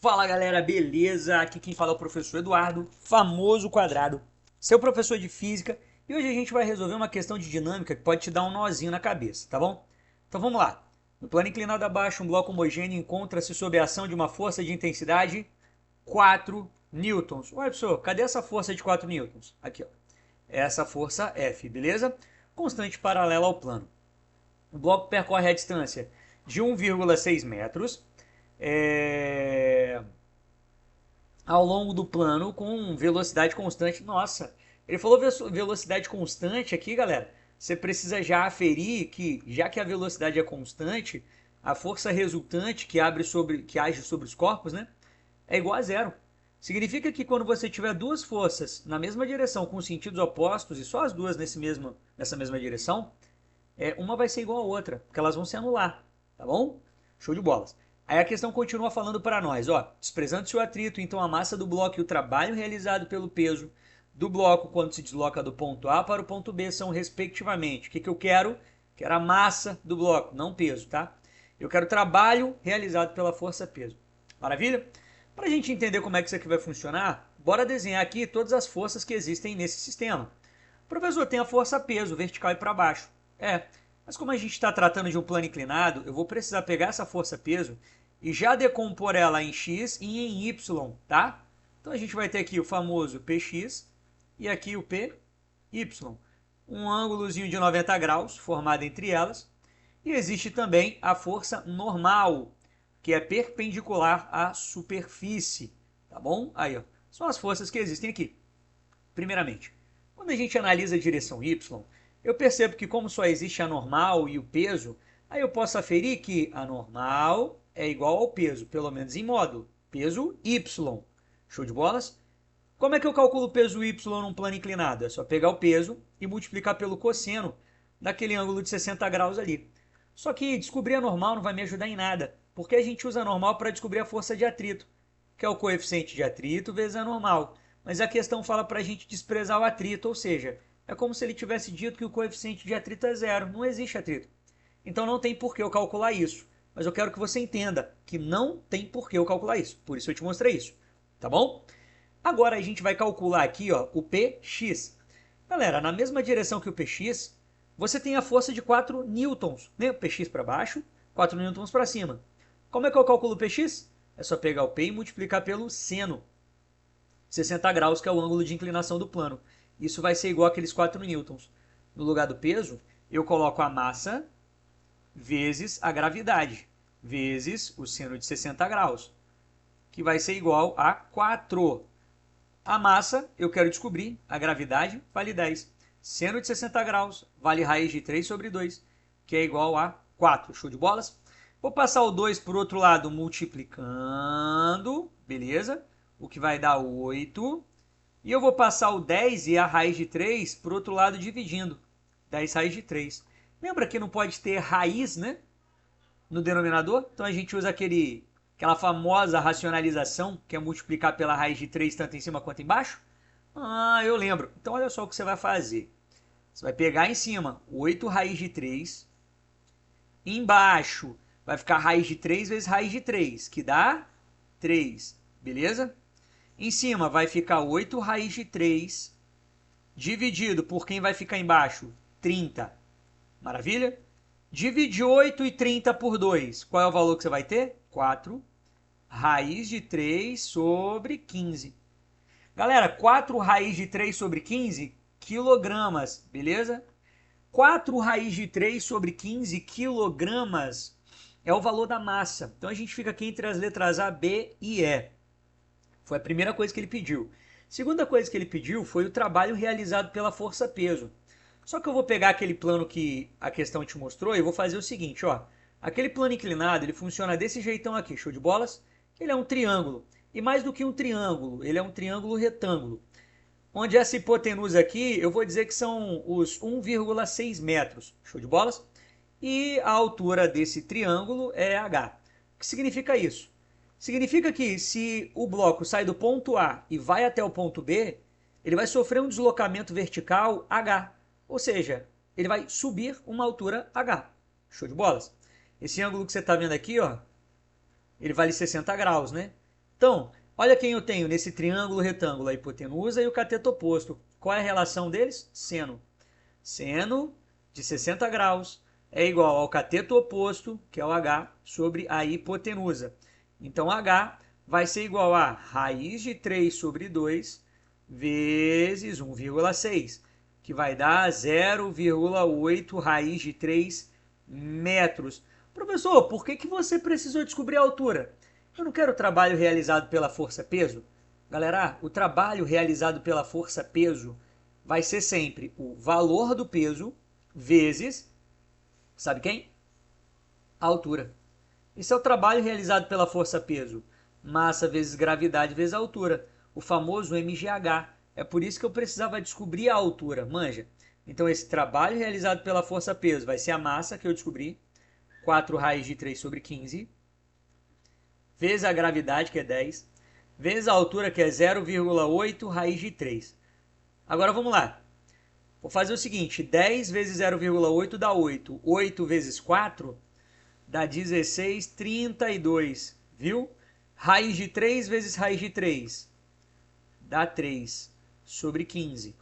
Fala galera, beleza? Aqui quem fala é o professor Eduardo, famoso quadrado, seu professor de física, e hoje a gente vai resolver uma questão de dinâmica que pode te dar um nozinho na cabeça, tá bom? Então vamos lá. No plano inclinado abaixo, um bloco homogêneo encontra-se sob a ação de uma força de intensidade 4 newtons. Ué, professor, cadê essa força de 4 newtons? Aqui, ó. Essa força F, beleza? Constante paralela ao plano. O bloco percorre a distância de 1,6 metros. Ao longo do plano com velocidade constante. Nossa, ele falou velocidade constante aqui, galera. Você precisa já aferir que, já que a velocidade é constante, a força resultante que age sobre os corpos, né, é igual a zero. Significa que quando você tiver duas forças na mesma direção com sentidos opostos e só as duas nessa mesma direção, uma vai ser igual à outra, porque elas vão se anular, tá bom? Show de bolas. Aí a questão continua falando para nós, ó, desprezando-se o atrito, então a massa do bloco e o trabalho realizado pelo peso do bloco quando se desloca do ponto A para o ponto B são respectivamente. O que eu quero? Quero a massa do bloco, não peso, tá? Eu quero trabalho realizado pela força peso. Maravilha? Para a gente entender como é que isso aqui vai funcionar, bora desenhar aqui todas as forças que existem nesse sistema. Professor, tem a força peso, vertical e para baixo. Mas como a gente está tratando de um plano inclinado, eu vou precisar pegar essa força peso e já decompor ela em x e em y, tá? Então a gente vai ter aqui o famoso px e aqui o py. Um ângulozinho de 90 graus formado entre elas. E existe também a força normal, que é perpendicular à superfície, tá bom? Aí, ó, são as forças que existem aqui. Primeiramente, quando a gente analisa a direção y, eu percebo que como só existe a normal e o peso, aí eu posso aferir que a normal é igual ao peso, pelo menos em módulo, peso y. Show de bolas? Como é que eu calculo o peso y num plano inclinado? É só pegar o peso e multiplicar pelo cosseno daquele ângulo de 60 graus ali. Só que descobrir a normal não vai me ajudar em nada, porque a gente usa a normal para descobrir a força de atrito, que é o coeficiente de atrito vezes a normal. Mas a questão fala para a gente desprezar o atrito, ou seja, é como se ele tivesse dito que o coeficiente de atrito é zero. Não existe atrito. Então não tem por que eu calcular isso. Mas eu quero que você entenda que não tem por que eu calcular isso. Por isso eu te mostrei isso. Tá bom? Agora a gente vai calcular aqui, ó, o Px. Galera, na mesma direção que o Px, você tem a força de 4 newtons, né? Px para baixo, 4 newtons para cima. Como é que eu calculo o Px? É só pegar o P e multiplicar pelo seno. 60 graus, que é o ângulo de inclinação do plano. Isso vai ser igual àqueles 4 newtons. No lugar do peso, eu coloco a massa vezes a gravidade, vezes o seno de 60 graus, que vai ser igual a 4. A massa, eu quero descobrir, a gravidade vale 10. Seno de 60 graus vale raiz de 3 sobre 2, que é igual a 4. Show de bolas? Vou passar o 2 para o outro lado multiplicando, beleza? O que vai dar 8. E eu vou passar o 10 e a raiz de 3 para o outro lado dividindo. 10 raiz de 3. Lembra que não pode ter raiz, né, no denominador? Então a gente usa aquela famosa racionalização, que é multiplicar pela raiz de 3 tanto em cima quanto embaixo. Ah, eu lembro. Então olha só o que você vai fazer. Você vai pegar em cima 8 raiz de 3. Embaixo vai ficar raiz de 3 vezes raiz de 3, que dá 3. Beleza? Em cima vai ficar 8 raiz de 3, dividido por quem vai ficar embaixo? 30. Maravilha? Divide 8 e 30 por 2. Qual é o valor que você vai ter? 4 raiz de 3 sobre 15. Galera, 4 raiz de 3 sobre 15, quilogramas, beleza? 4 raiz de 3 sobre 15 quilogramas é o valor da massa. Então a gente fica aqui entre as letras A, B e E. Foi a primeira coisa que ele pediu. Segunda coisa que ele pediu foi o trabalho realizado pela força-peso. Só que eu vou pegar aquele plano que a questão te mostrou e vou fazer o seguinte, ó. Aquele plano inclinado, ele funciona desse jeitão aqui, show de bolas? Ele é um triângulo. E mais do que um triângulo, ele é um triângulo retângulo. Onde essa hipotenusa aqui, eu vou dizer que são os 1,6 metros, show de bolas? E a altura desse triângulo é h. O que significa isso? Significa que se o bloco sai do ponto A e vai até o ponto B, ele vai sofrer um deslocamento vertical h. Ou seja, ele vai subir uma altura h. Show de bolas? Esse ângulo que você está vendo aqui, ó, ele vale 60 graus, né? Então, olha quem eu tenho nesse triângulo retângulo, a hipotenusa e o cateto oposto. Qual é a relação deles? Seno. Seno de 60 graus é igual ao cateto oposto, que é o H, sobre a hipotenusa. Então, H vai ser igual a raiz de 3 sobre 2 vezes 1,6, que vai dar 0,8 raiz de 3 metros. Professor, por que você precisou descobrir a altura? Eu não quero o trabalho realizado pela força-peso. Galera, o trabalho realizado pela força-peso vai ser sempre o valor do peso vezes, sabe quem? A altura. Esse é o trabalho realizado pela força-peso. Massa vezes gravidade vezes altura. O famoso MGH. É por isso que eu precisava descobrir a altura, manja. Então esse trabalho realizado pela força-peso vai ser a massa que eu descobri, 4 raiz de 3 sobre 15, vezes a gravidade, que é 10, vezes a altura, que é 0,8 raiz de 3. Agora vamos lá. Vou fazer o seguinte, 10 vezes 0,8 dá 8. 8 vezes 4 dá 16, 32, viu? Raiz de 3 vezes raiz de 3 dá 3 sobre 15.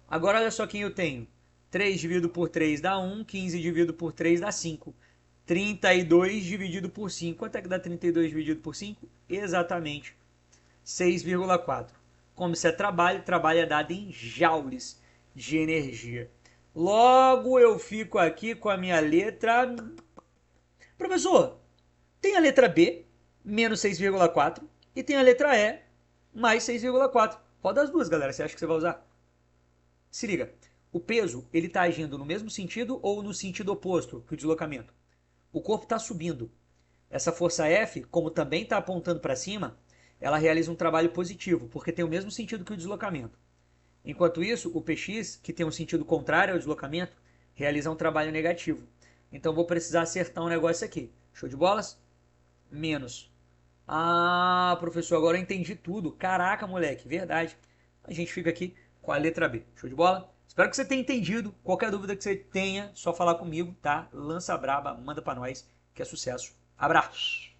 Agora olha só quem eu tenho. 3 dividido por 3 dá 1, 15 dividido por 3 dá 5. 32 dividido por 5. Quanto é que dá 32 dividido por 5? Exatamente 6,4. Como isso é trabalho, trabalho é dado em joules de energia. Logo eu fico aqui com a minha letra... Professor, tem a letra B, menos 6,4, e tem a letra E, mais 6,4. Qual das duas, galera, você acha que você vai usar? Se liga, o peso ele está agindo no mesmo sentido ou no sentido oposto que o deslocamento? O corpo está subindo. Essa força F, como também está apontando para cima, ela realiza um trabalho positivo, porque tem o mesmo sentido que o deslocamento. Enquanto isso, o PX, que tem um sentido contrário ao deslocamento, realiza um trabalho negativo. Então vou precisar acertar um negócio aqui. Show de bolas? Menos. Ah, professor, agora eu entendi tudo. Caraca, moleque, verdade. A gente fica aqui com a letra B. Show de bola? Espero que você tenha entendido. Qualquer dúvida que você tenha, só falar comigo, tá? Lança braba, manda pra nós, que é sucesso. Abraço!